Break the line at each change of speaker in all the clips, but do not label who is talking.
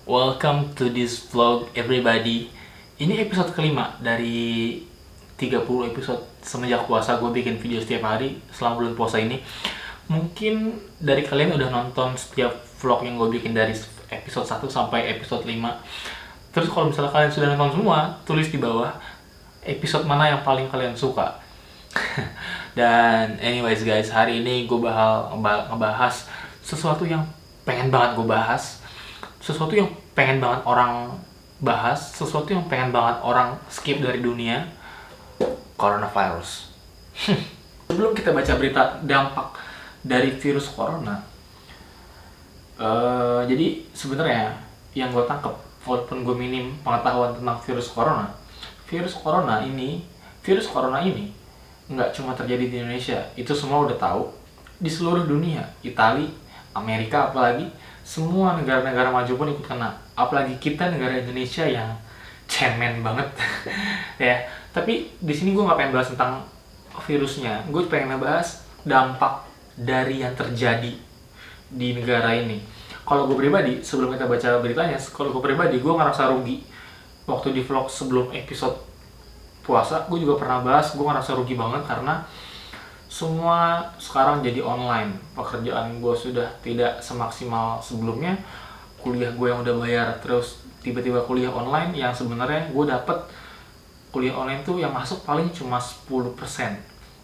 Welcome to this vlog everybody. Ini episode kelima dari 30 episode semenjak puasa. Gue bikin video setiap hari selama bulan puasa ini. Mungkin dari kalian udah nonton setiap vlog yang gue bikin dari episode 1 sampai episode 5. Terus kalau misalnya kalian sudah nonton semua, tulis di bawah episode mana yang paling kalian suka. Dan anyways guys, hari ini gue bakal ngebahas sesuatu yang pengen banget gue bahas, sesuatu yang pengen banget orang bahas, sesuatu yang pengen banget orang skip dari dunia, coronavirus. Sebelum kita baca berita dampak dari virus corona, jadi sebenarnya yang gue tangkep, walaupun gue minim pengetahuan tentang virus corona ini nggak cuma terjadi di Indonesia, itu semua udah tahu di seluruh dunia. Italia, Amerika, apalagi semua negara-negara maju pun ikut kena. Apalagi kita negara Indonesia yang cemen banget. Ya, tapi di sini gue nggak pengen bahas tentang virusnya, gue pengen bahas dampak dari yang terjadi di negara ini. Kalau gue pribadi, sebelum kita baca beritanya, kalau gue pribadi gue ngerasa rugi. Waktu di vlog sebelum episode puasa, gue juga pernah bahas, gue ngerasa rugi banget karena semua sekarang jadi online. Pekerjaan gue sudah tidak semaksimal sebelumnya. Kuliah gue yang udah bayar, terus tiba-tiba kuliah online yang sebenarnya gue dapet kuliah online tuh yang masuk paling cuma 10%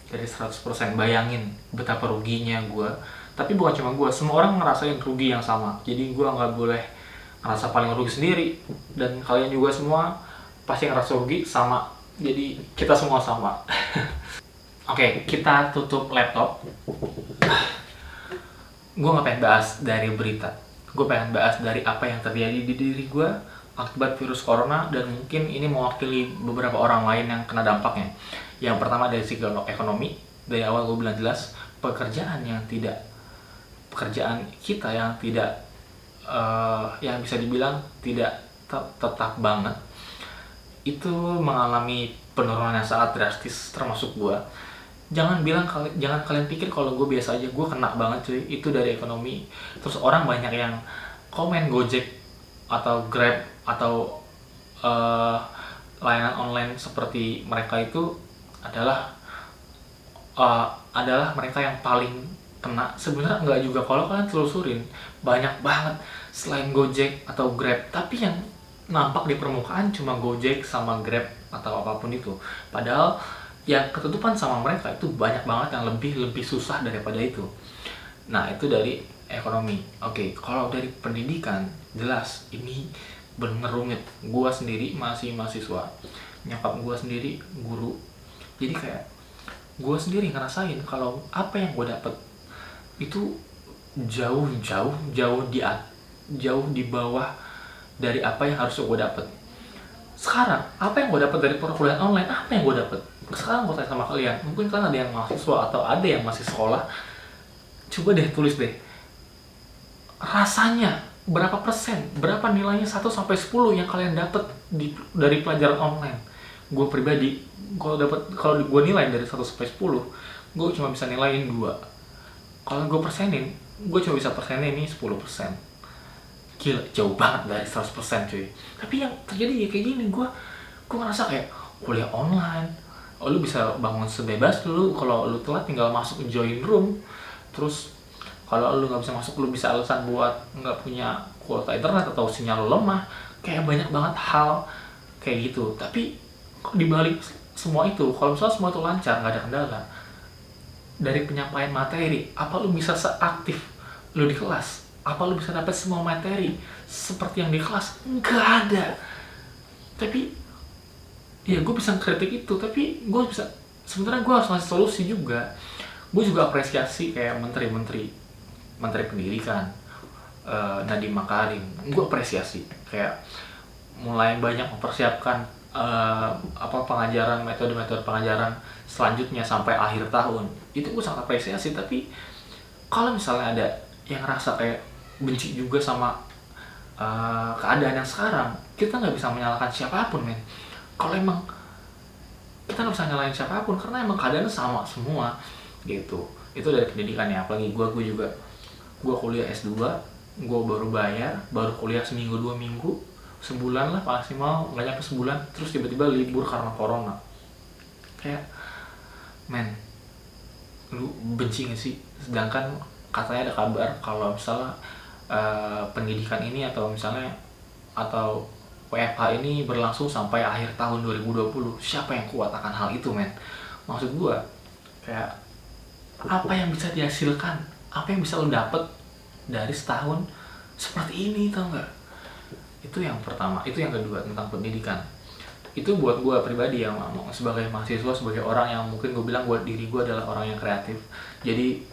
dari 100%. Bayangin betapa ruginya gue. Tapi bukan cuma gue, semua orang ngerasain rugi yang sama. Jadi gue nggak boleh ngerasa paling rugi sendiri, dan kalian juga semua pasti ngerasa rugi sama. Jadi kita semua sama. Oke, kita tutup laptop. Gue gak pengen bahas dari berita, gue pengen bahas dari apa yang terjadi di diri gue akibat virus corona, dan mungkin ini mewakili beberapa orang lain yang kena dampaknya. Yang pertama dari segi ekonomi. Dari awal gue bilang jelas, pekerjaan kita yang tidak yang bisa dibilang tidak tetap banget, itu mengalami penurunan yang sangat drastis, termasuk gue. Jangan kalian pikir kalau gue biasa aja, gue kena banget cuy. Itu dari ekonomi. Terus orang banyak yang komen Gojek atau Grab atau layanan online seperti mereka itu adalah mereka yang paling kena. Sebenarnya enggak juga. Kalau kalian telusurin, banyak banget selain Gojek atau Grab, tapi yang nampak di permukaan cuma Gojek sama Grab atau apapun itu. Padahal yang ketutupan sama mereka itu banyak banget yang lebih susah daripada itu. Nah, itu dari ekonomi. Oke, kalau dari pendidikan, jelas ini bener rumit. Gua sendiri masih mahasiswa, nyokap gua sendiri guru. Jadi kayak gua sendiri ngerasain kalau apa yang gua dapet itu jauh di bawah dari apa yang harus gue dapet. Sekarang apa yang gue dapet dari perkuliahan online? Apa yang gue dapet? Sekarang gue tanya sama kalian, mungkin kalian ada yang mahasiswa atau ada yang masih sekolah, coba deh tulis deh, rasanya berapa persen, berapa nilainya 1-10 yang kalian dapet dari pelajaran online. Gue pribadi, kalau gue nilai dari 1-10, gue cuma bisa nilaiin 2. Kalau gue persenin, gue cuma bisa persenin ini 10%. Gila, jauh banget dari 100% cuy. Tapi yang terjadi ya kayak gini, gue ngerasa kayak kuliah online, lu bisa bangun sebebas lu. Kalau lu telat tinggal masuk join room. Terus kalau lu nggak bisa masuk, lu bisa alasan buat nggak punya kuota internet atau sinyal lu lemah. Kayak banyak banget hal kayak gitu. Tapi dibalik semua itu, kalau misalnya semua itu lancar, nggak ada kendala, dari penyampaian materi, apa lu bisa seaktif lu di kelas? Apa lu bisa dapat semua materi seperti yang di kelas? Enggak ada. Tapi ya gue bisa kritik itu, tapi gue bisa, sebenarnya gue harus ngasih solusi juga. Gue juga apresiasi kayak menteri pendidikan, Nadiem Makarim. Gue apresiasi kayak mulai banyak mempersiapkan pengajaran, metode pengajaran selanjutnya sampai akhir tahun. Itu gue sangat apresiasi. Tapi kalau misalnya ada yang ngerasa kayak benci juga sama keadaan yang sekarang, kita nggak bisa menyalahkan siapapun, men. Kalau emang kita nggak bisa nyalahin siapapun, karena emang keadaannya sama semua gitu. Itu dari pendidikan ya. Apalagi gue kuliah S2, gue baru bayar, baru kuliah seminggu 2 minggu, sebulan lah maksimal, nggak nyampe sebulan, terus tiba-tiba libur karena corona. Kayak, men, lu benci gak sih? Sedangkan katanya ada kabar kalau misalnya pendidikan ini atau misalnya atau WFH ini berlangsung sampai akhir tahun 2020. Siapa yang kuat akan hal itu, men? Maksud gua kayak, apa yang bisa dihasilkan? Apa yang bisa lo dapet dari setahun seperti ini, tau nggak? Itu yang pertama. Itu yang kedua, tentang pendidikan. Itu buat gua pribadi yang sebagai mahasiswa, sebagai orang yang mungkin gue bilang buat diri gue adalah orang yang kreatif. Jadi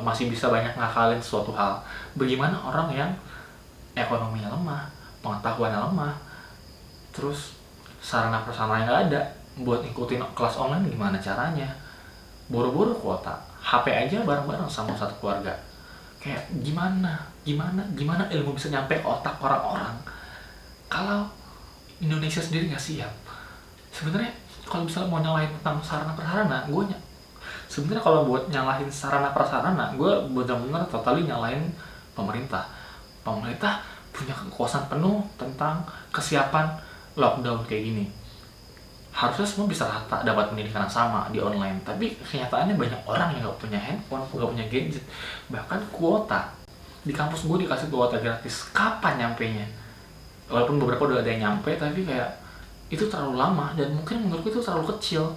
masih bisa banyak ngakalin suatu hal. Bagaimana orang yang ekonominya lemah, pengetahuannya lemah, terus sarana prasarana yang nggak ada buat ikutin kelas online, gimana caranya? Boro-boro kuota HP aja bareng-bareng sama satu keluarga. Kayak gimana ilmu bisa nyampe ke otak orang-orang kalau Indonesia sendiri nggak siap. Sebenarnya kalau misalnya mau nyalahin tentang sarana prasarana, sebenarnya kalau buat nyalahin sarana prasarana, gue benar-benar totally nyalahin pemerintah. Pemerintah punya kekuasaan penuh tentang kesiapan lockdown kayak gini. Harusnya semua bisa rata dapat pendidikan yang sama di online, tapi kenyataannya banyak orang yang nggak punya handphone, nggak punya gadget. Bahkan kuota di kampus gue dikasih kuota gratis, kapan nyampenya? Walaupun beberapa udah ada yang nyampe, tapi kayak itu terlalu lama, dan mungkin menurutku itu terlalu kecil.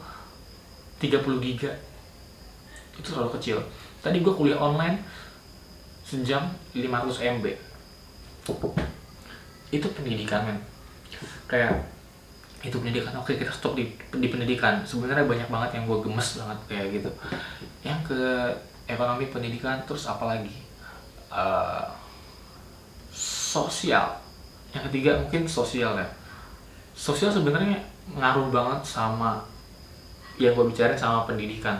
30 giga itu terlalu kecil. Tadi gue kuliah online sejam 500 MB. Itu pendidikan, men. Kayak itu pendidikan. Oke, kita stop di pendidikan. Sebenarnya banyak banget yang gue gemes banget kayak gitu. Yang ke ekonomi, pendidikan, terus apa lagi? Sosial. Yang ketiga mungkin sosial ya. Sosial sebenarnya ngaruh banget sama yang gue bicarain sama pendidikan.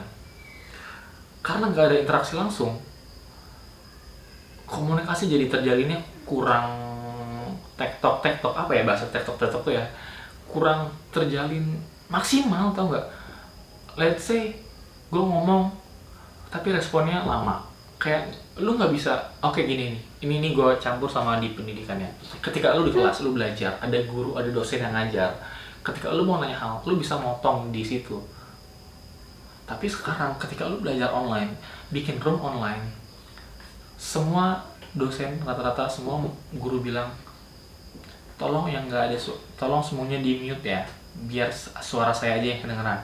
Karena nggak ada interaksi langsung, komunikasi jadi terjalinnya kurang tektok apa ya bahasa tektok tuh ya, kurang terjalin maksimal, tau nggak? Let's say gue ngomong tapi responnya lama, kayak lu nggak bisa. Oke, gini nih, ini gue campur sama di pendidikannya. Ketika lu di kelas, lu belajar, ada guru, ada dosen yang ngajar. Ketika lu mau nanya hal, lu bisa motong di situ. Tapi sekarang ketika lu belajar online, bikin room online, semua dosen rata-rata semua guru bilang, tolong yang nggak ada tolong semuanya di mute ya, biar suara saya aja yang kedengeran.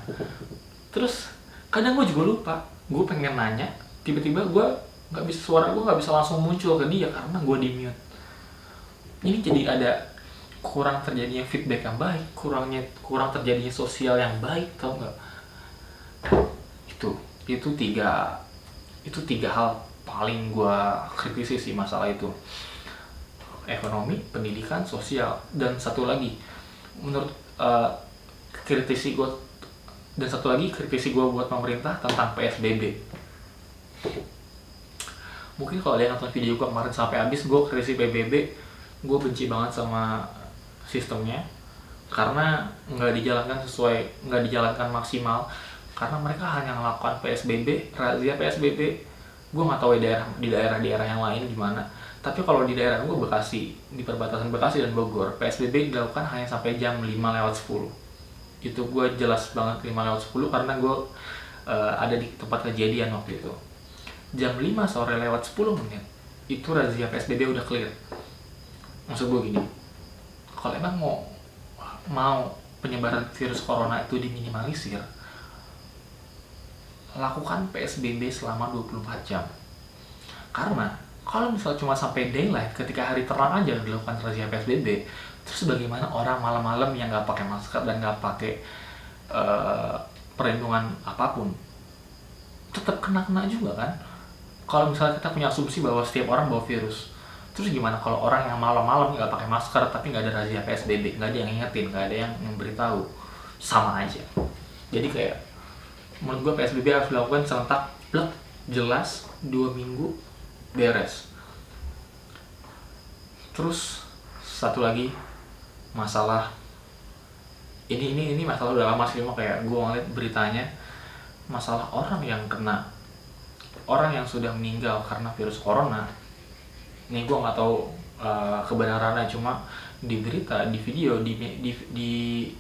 Terus kadang gue juga lupa, gue pengen nanya, tiba-tiba gue nggak bisa, suara gue nggak bisa langsung muncul ke dia karena gue di mute. Ini jadi ada kurang terjadinya feedback yang baik, kurang terjadinya sosial yang baik, tau nggak? Itu tiga hal paling gue kritisi sih masalah itu. Ekonomi, pendidikan, sosial, dan satu lagi menurut kritisi gue buat pemerintah tentang PSBB. Mungkin kalau ada yang nonton video gue kemarin sampai habis, gue kritisi PSBB. Gue benci banget sama sistemnya karena nggak dijalankan maksimal. Karena mereka hanya melakukan PSBB, razia PSBB. Gue nggak tahu di daerah yang lain gimana. Tapi kalau di daerah gue, Bekasi, di perbatasan Bekasi dan Bogor, PSBB dilakukan hanya sampai jam 5:10. Itu gue jelas banget 5:10 karena gue ada di tempat kejadian waktu itu. Jam 5 sore lewat 10 menit, itu razia PSBB udah clear. Maksud gue gini, kalau emang mau penyebaran virus corona itu diminimalisir, lakukan PSBB selama 24 jam. Karena kalau misalnya cuma sampai daylight, ketika hari terang aja dilakukan razia PSBB, terus bagaimana orang malam-malam yang nggak pakai masker dan nggak pakai perlindungan apapun, tetap kena juga kan? Kalau misalnya kita punya asumsi bahwa setiap orang bawa virus, terus gimana kalau orang yang malam-malam nggak pakai masker tapi nggak ada razia PSBB, nggak ada yang ngingetin, nggak ada yang memberitahu, sama aja. Jadi kayak menurut gue PSBB harus dilakukan serentak, plek, jelas, 2 minggu beres. Terus satu lagi masalah ini masalah udah lama sih, kayak gue ngeliat beritanya, masalah orang yang sudah meninggal karena virus corona Nih gue nggak tahu kebenarannya, cuma di berita, di video, di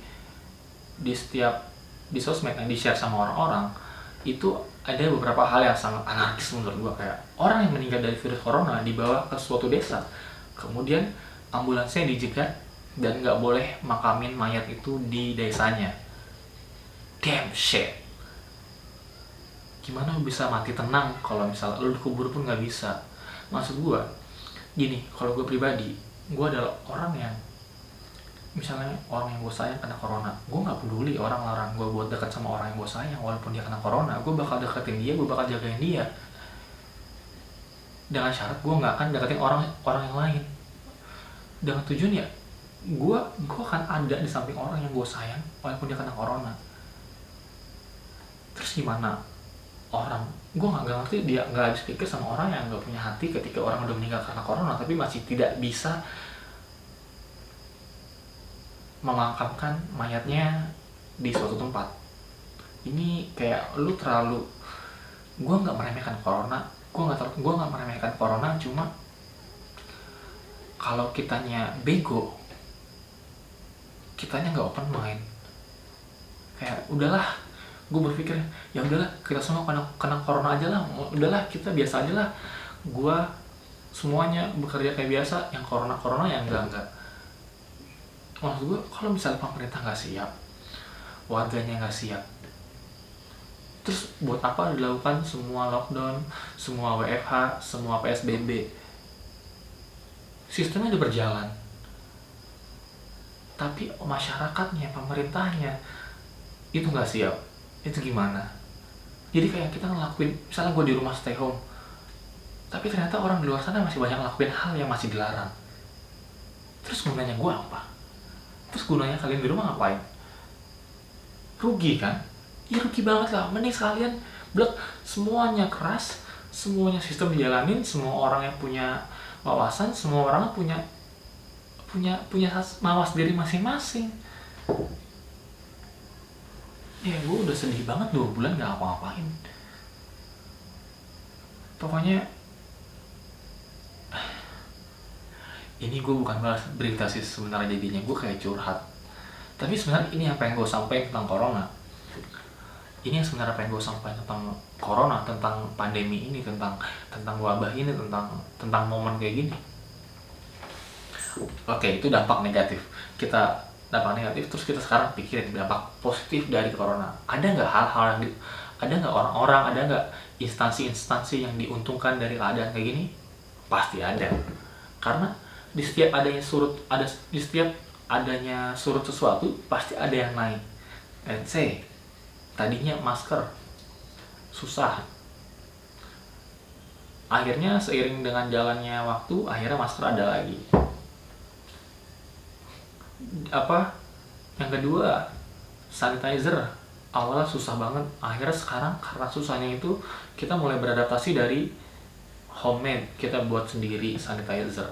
setiap di sosmed yang di share sama orang-orang itu ada beberapa hal yang sangat anarkis menurut gue. Kayak orang yang meninggal dari virus corona dibawa ke suatu desa, kemudian ambulansnya dijegat dan nggak boleh makamin mayat itu di desanya. Damn shit. Gimana lu bisa mati tenang kalau misalnya lu dikubur pun nggak bisa? Maksud gue gini, kalau gue pribadi, gue adalah orang yang misalnya orang yang gue sayang kena corona, gue nggak peduli orang larang gue buat dekat sama orang yang gue sayang. Walaupun dia kena corona, gue bakal deketin dia, gue bakal jagain dia, dengan syarat gue nggak akan deketin orang yang lain. Dengan tujuan ya gue akan ada di samping orang yang gue sayang walaupun dia kena corona. Terus gimana orang, gue nggak ngerti dia nggak habis pikir sama orang yang nggak punya hati ketika orang udah meninggal karena corona tapi masih tidak bisa memakamkan mayatnya di suatu tempat. Ini kayak lu terlalu, gue nggak meremehkan corona, gue nggak meremehkan corona, cuma kalau kitanya bego, kitanya nggak open mind, kayak udahlah, gue berpikir ya udahlah kita semua kena corona aja lah, udahlah kita biasa aja lah, gue semuanya bekerja kayak biasa, yang corona yang enggak. Maksud gue, kalau misalnya pemerintah nggak siap, warganya nggak siap, terus buat apa dilakukan semua lockdown, semua WFH, semua PSBB? Sistemnya udah berjalan, tapi masyarakatnya, pemerintahnya itu nggak siap. Itu gimana? Jadi kayak kita ngelakuin, misalnya gue di rumah stay home, tapi ternyata orang di luar sana masih banyak ngelakuin hal yang masih dilarang. Terus gunanya gue apa? Terus gunanya kalian di rumah ngapain? Rugi kan? Ya rugi banget lah. Mending sekalian blok semuanya keras, semuanya sistem dijalanin, semua orang yang punya wawasan, semua orang punya mawas diri masing-masing. Ya gue udah sedih banget 2 bulan gak apa-apain. Pokoknya ini gue bukan bahas berita sih sebenarnya, jadinya gue kayak curhat. Tapi sebenarnya ini yang pengen gue sampaikan tentang corona. Ini yang sebenarnya pengen gue sampaikan tentang corona, tentang pandemi ini, tentang wabah ini, tentang momen kayak gini. Oke, itu dampak negatif. Terus kita sekarang pikirin dampak positif dari corona. Ada nggak hal-hal yang ada nggak orang-orang, ada nggak instansi-instansi yang diuntungkan dari keadaan kayak gini? Pasti ada. Karena di setiap adanya surut sesuatu pasti ada yang naik. Let's say tadinya masker susah, akhirnya seiring dengan jalannya waktu akhirnya masker ada lagi. Yang kedua, sanitizer awalnya susah banget, akhirnya sekarang karena susahnya itu kita mulai beradaptasi dari homemade, kita buat sendiri sanitizer.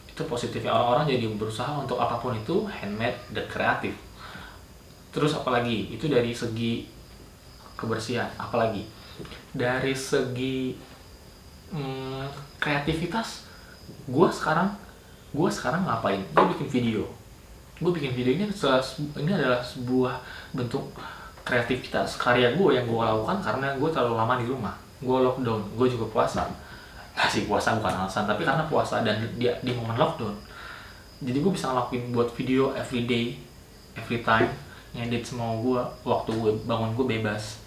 Itu positifnya, orang-orang jadi berusaha untuk apapun itu handmade dan kreatif. Terus apalagi itu dari segi kebersihan, apalagi dari segi kreativitas. Gue sekarang ngapain? Gue bikin video ini adalah sebuah bentuk kreativitas karya gue yang gue lakukan karena gue terlalu lama di rumah. Gue lockdown, gue juga puasa. Kasih puasa bukan alasan, tapi karena puasa dan dia di momen lockdown, jadi gue bisa ngelakuin buat video every day, every time, ngedit semua gue waktu gue bangun, gue bebas.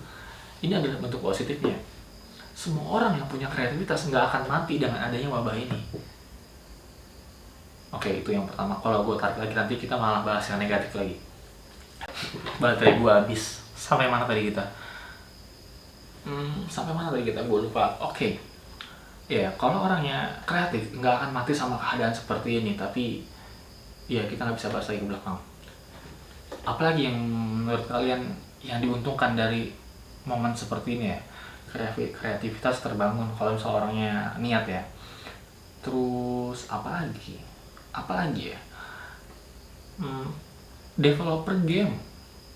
Ini adalah bentuk positifnya. Semua orang yang punya kreativitas nggak akan mati dengan adanya wabah ini. Oke, itu yang pertama. Kalau gue tarik lagi nanti kita malah bahas yang negatif lagi. Baterai gue habis. Sampai mana tadi kita? Gue lupa. Oke. Ya, kalau orangnya kreatif nggak akan mati sama keadaan seperti ini, tapi ya kita nggak bisa bahas lagi ke belakang. Apalagi yang menurut kalian yang diuntungkan dari momen seperti ini ya? Kreativitas terbangun kalau misalnya orangnya niat ya. Terus apalagi ya? Developer game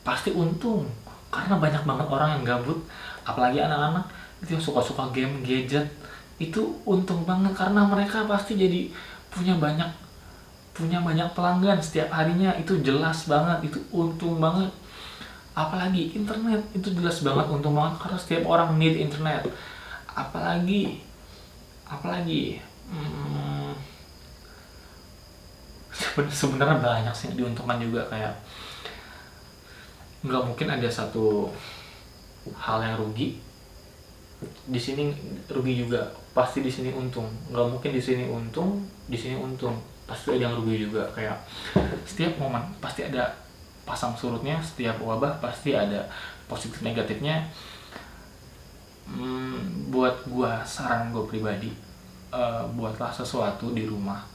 pasti untung karena banyak banget orang yang gabut, apalagi anak-anak itu yang suka-suka game gadget itu untung banget karena mereka pasti jadi punya banyak pelanggan setiap harinya. Itu jelas banget, itu untung banget. Apalagi internet itu jelas banget untung banget karena setiap orang need internet. Apalagi hmm, sebenarnya banyak sih diuntungkan juga, kayak nggak mungkin ada satu hal yang rugi di sini, rugi juga pasti di sini untung. Nggak mungkin di sini untung di sini untung, pasti ada yang rugi juga. Kayak setiap momen pasti ada pasang surutnya, setiap wabah pasti ada positif negatifnya. Buat gua, saran gua pribadi, buatlah sesuatu di rumah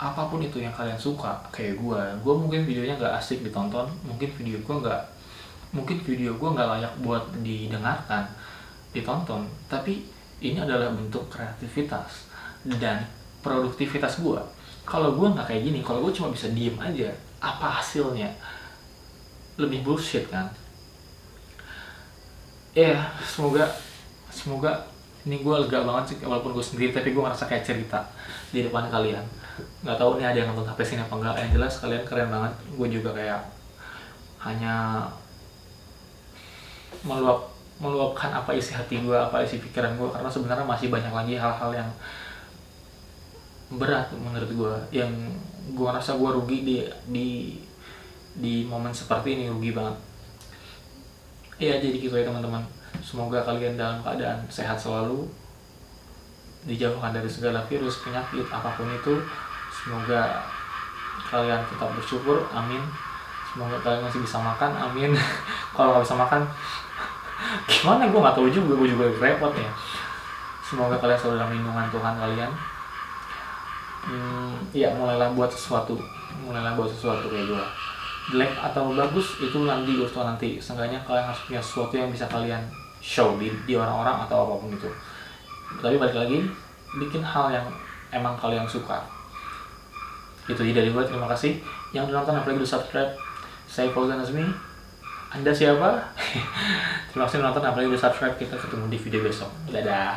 apapun itu yang kalian suka. Kayak gua mungkin videonya nggak asik ditonton, mungkin video gua nggak layak buat didengarkan, ditonton, tapi ini adalah bentuk kreativitas dan produktivitas gua. Kalau gua nggak kayak gini, kalau gua cuma bisa diem aja, apa hasilnya? Lebih bullshit kan. Ya, semoga ini gue lega banget sih, walaupun gue sendiri tapi gue ngerasa kayak cerita di depan kalian. Nggak tahu nih ada yang nonton sampai sini apa enggak, yang jelas kalian keren banget. Gue juga kayak hanya meluapkan apa isi hati gue, apa isi pikiran gue, karena sebenarnya masih banyak lagi hal-hal yang berat menurut gue, yang gue ngerasa gue rugi di momen seperti ini, rugi banget. Ya jadi gitu ya teman-teman, semoga kalian dalam keadaan sehat selalu, dijauhkan dari segala virus, penyakit apapun itu. Semoga kalian tetap bersyukur, amin. Semoga kalian masih bisa makan, amin. Kalau nggak bisa makan gimana, gue nggak tahu juga, gue juga repot ya. Semoga kalian selalu dalam lindungan Tuhan kalian. Ya mulailah buat sesuatu kayak gue. Jelek atau bagus itu nanti urusan nanti, seenggaknya kalian harus punya sesuatu yang bisa kalian show di orang-orang atau apapun itu. Tapi balik lagi, bikin hal yang emang kalian suka. Itu aja dari gue, terima kasih yang udah nonton, apalagi udah subscribe. Saya Fauzan Azmi, Anda siapa? Terima kasih udah nonton, apalagi udah subscribe. Kita ketemu di video besok, dadah.